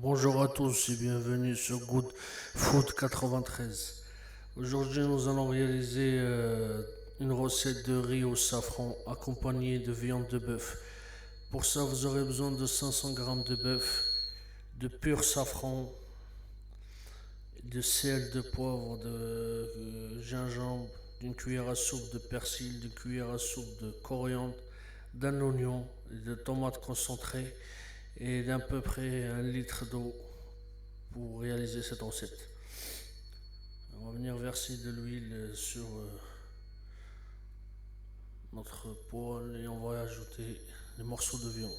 Bonjour à tous et bienvenue sur Good Food 93. Aujourd'hui, nous allons réaliser une recette de riz au safran accompagnée de viande de bœuf. Pour ça, vous aurez besoin de 500 g de bœuf, de pur safran, de sel, de poivre, de gingembre, d'une cuillère à soupe de persil, d'une cuillère à soupe de coriandre, d'un oignon, de tomates concentrées et d'à peu près 1 litre d'eau pour réaliser cette recette. On va venir verser de l'huile sur notre poêle et on va ajouter les morceaux de viande.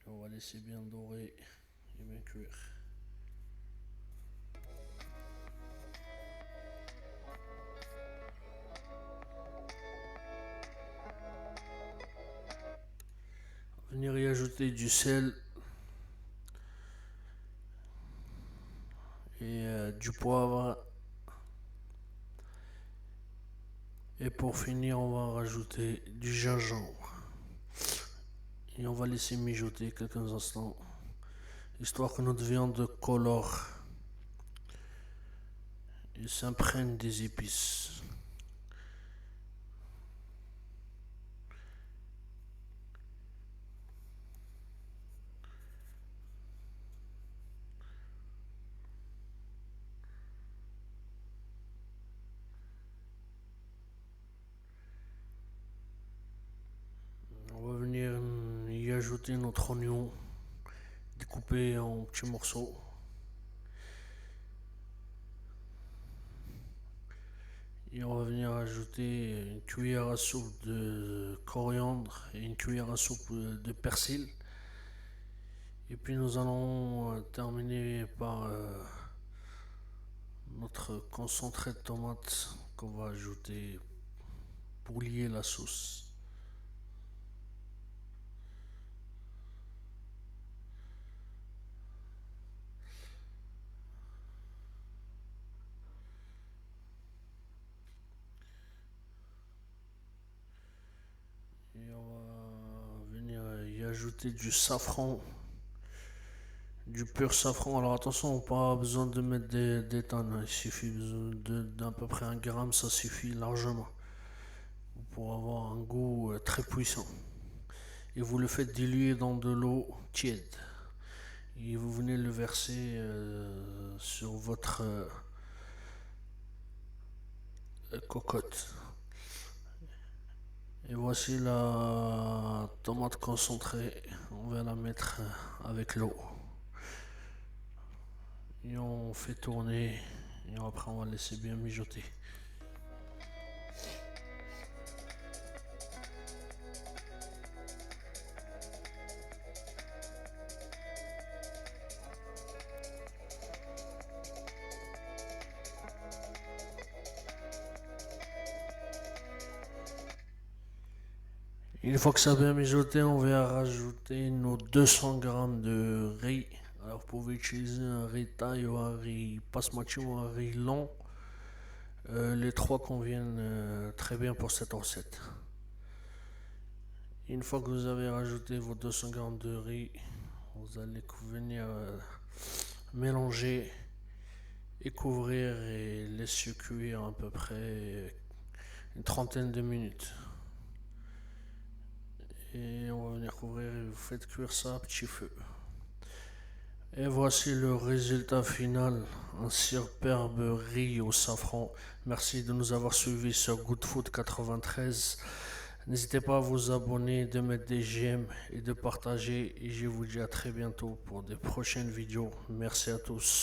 Et on va laisser bien dorer et bien cuire. Venir y ajouter du sel et du poivre. Et pour finir, on va rajouter du gingembre. Et on va laisser mijoter quelques instants, histoire que notre viande colore et s'imprègne des épices. On va venir y ajouter notre oignon découpé en petits morceaux. Et on va venir ajouter une cuillère à soupe de coriandre et une cuillère à soupe de persil. Et puis nous allons terminer par notre concentré de tomate qu'on va ajouter pour lier la sauce. Et on va venir y ajouter du safran, du pur safran. Alors attention, pas besoin de mettre des tonnes, il suffit d'à peu près 1 gramme, ça suffit largement pour avoir un goût très puissant. Et vous le faites diluer dans de l'eau tiède. Et vous venez le verser sur votre cocotte. Et voici la tomate concentrée. On va la mettre avec l'eau. Et on fait tourner. Et après on va laisser bien mijoter. Une fois que ça a bien mijoté, on va rajouter nos 200 g de riz. Alors vous pouvez utiliser un riz thaï ou un riz basmati ou un riz long. Les trois conviennent très bien pour cette recette. Une fois que vous avez rajouté vos 200 g de riz, vous allez venir mélanger et couvrir et laisser cuire à peu près une trentaine de minutes. Et on va venir couvrir et vous faites cuire ça à petit feu. Et voici le résultat final, un superbe riz au safran. Merci de nous avoir suivis sur Good Food 93. N'hésitez pas à vous abonner, de mettre des j'aime et de partager. Et je vous dis à très bientôt pour de prochaines vidéos. Merci à tous.